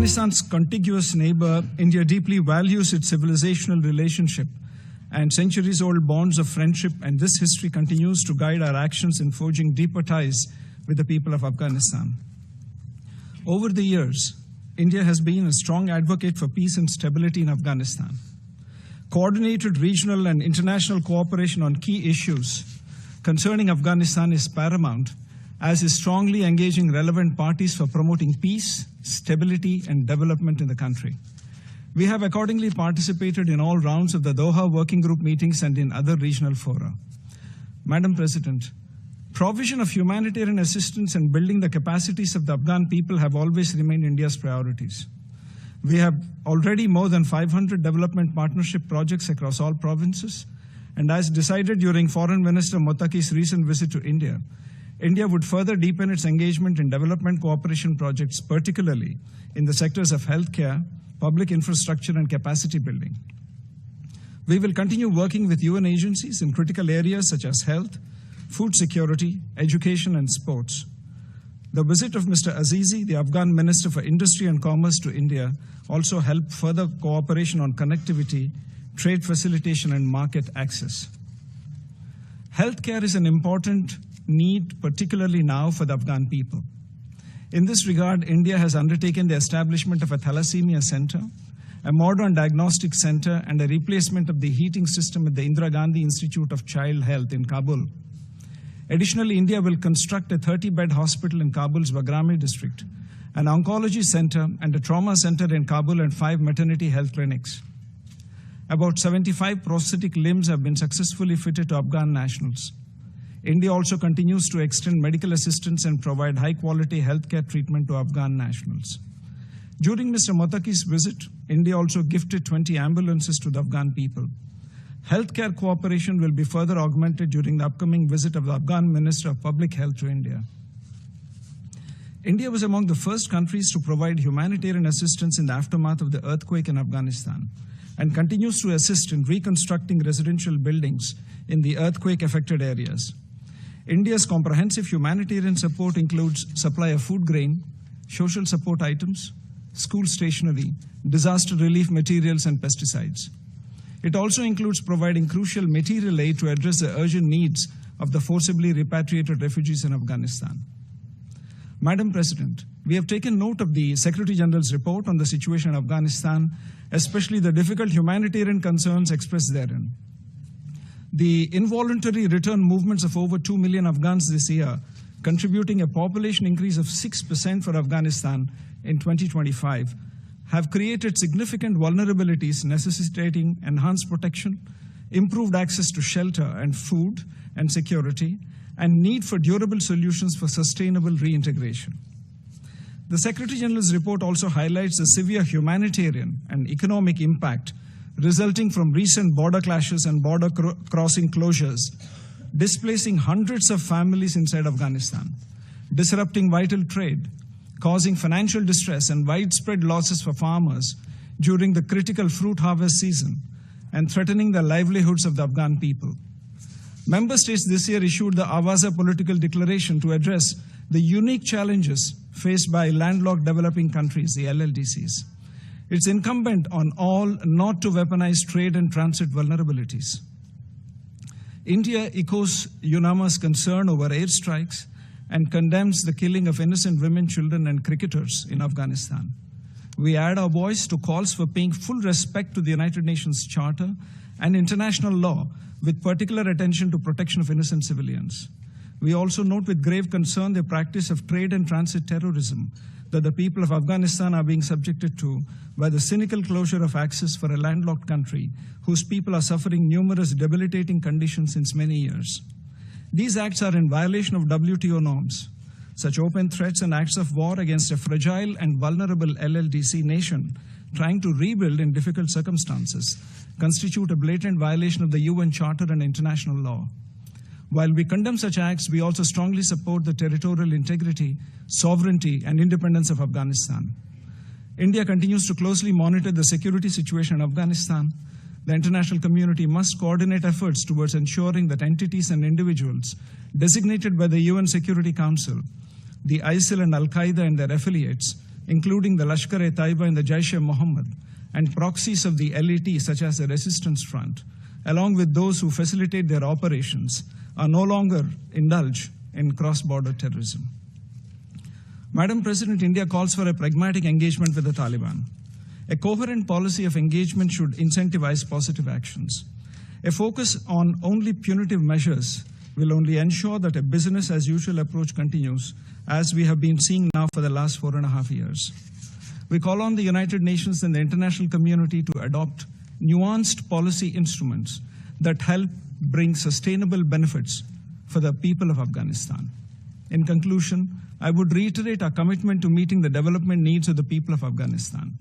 Afghanistan's contiguous neighbor, India deeply values its civilizational relationship and centuries-old bonds of friendship, and this history continues to guide our actions in forging deeper ties with the people of Afghanistan. Over the years, India has been a strong advocate for peace and stability in Afghanistan. Coordinated regional and international cooperation on key issues concerning Afghanistan is paramount, as is strongly engaging relevant parties for promoting peace, stability, and development in the country. We have accordingly participated in all rounds of the Doha Working Group meetings and in other regional fora. Madam President, provision of humanitarian assistance and building the capacities of the Afghan people have always remained India's priorities. We have already more than 500 development partnership projects across all provinces, and as decided during Foreign Minister Mottaki's recent visit to India, India would further deepen its engagement in development cooperation projects, particularly in the sectors of healthcare, public infrastructure, and capacity building. We will continue working with UN agencies in critical areas such as health, food security, education, and sports. The visit of Mr. Azizi, the Afghan Minister for Industry and Commerce, to India also helped further cooperation on connectivity, trade facilitation, and market access. Healthcare is an important need, particularly now for the Afghan people. In this regard, India has undertaken the establishment of a thalassemia center, a modern diagnostic center, and a replacement of the heating system at the Indira Gandhi Institute of Child Health in Kabul. Additionally, India will construct a 30-bed hospital in Kabul's Bagrami district, an oncology center and a trauma center in Kabul, and 5 maternity health clinics. About 75 prosthetic limbs have been successfully fitted to Afghan nationals. India also continues to extend medical assistance and provide high-quality healthcare treatment to Afghan nationals. During Mr. Mottaki's visit, India also gifted 20 ambulances to the Afghan people. Healthcare cooperation will be further augmented during the upcoming visit of the Afghan Minister of Public Health to India. India was among the first countries to provide humanitarian assistance in the aftermath of the earthquake in Afghanistan and continues to assist in reconstructing residential buildings in the earthquake-affected areas. India's comprehensive humanitarian support includes supply of food grain, social support items, school stationery, disaster relief materials, and pesticides. It also includes providing crucial material aid to address the urgent needs of the forcibly repatriated refugees in Afghanistan. Madam President, we have taken note of the Secretary General's report on the situation in Afghanistan, especially the difficult humanitarian concerns expressed therein. The involuntary return movements of over 2 million Afghans this year, contributing a population increase of 6% for Afghanistan in 2025, have created significant vulnerabilities necessitating enhanced protection, improved access to shelter and food and security, and need for durable solutions for sustainable reintegration. The Secretary General's report also highlights the severe humanitarian and economic impact resulting from recent border clashes and border crossing closures, displacing hundreds of families inside Afghanistan, disrupting vital trade, causing financial distress and widespread losses for farmers during the critical fruit harvest season, and threatening the livelihoods of the Afghan people. Member states this year issued the Awaza Political Declaration to address the unique challenges faced by landlocked developing countries, the LLDCs. It's incumbent on all not to weaponize trade and transit vulnerabilities. India echoes UNAMA's concern over airstrikes and condemns the killing of innocent women, children, and cricketers in Afghanistan. We add our voice to calls for paying full respect to the United Nations Charter and international law, with particular attention to protection of innocent civilians. We also note with grave concern the practice of trade and transit terrorism that the people of Afghanistan are being subjected to by the cynical closure of access for a landlocked country whose people are suffering numerous debilitating conditions since many years. These acts are in violation of WTO norms. Such open threats and acts of war against a fragile and vulnerable LLDC nation trying to rebuild in difficult circumstances constitute a blatant violation of the UN Charter and international law. While we condemn such acts, we also strongly support the territorial integrity, sovereignty, and independence of Afghanistan. India continues to closely monitor the security situation in Afghanistan. The international community must coordinate efforts towards ensuring that entities and individuals designated by the UN Security Council, the ISIL and Al-Qaeda and their affiliates, including the Lashkar-e-Taiba and the Jaish-e-Mohammed, and proxies of the LET such as the Resistance Front, along with those who facilitate their operations, are no longer indulge in cross-border terrorism. Madam President, India calls for a pragmatic engagement with the Taliban. A coherent policy of engagement should incentivize positive actions. A focus on only punitive measures will only ensure that a business-as-usual approach continues, as we have been seeing now for the last 4.5 years. We call on the United Nations and the international community to adopt nuanced policy instruments that help bring sustainable benefits for the people of Afghanistan. In conclusion, I would reiterate our commitment to meeting the development needs of the people of Afghanistan.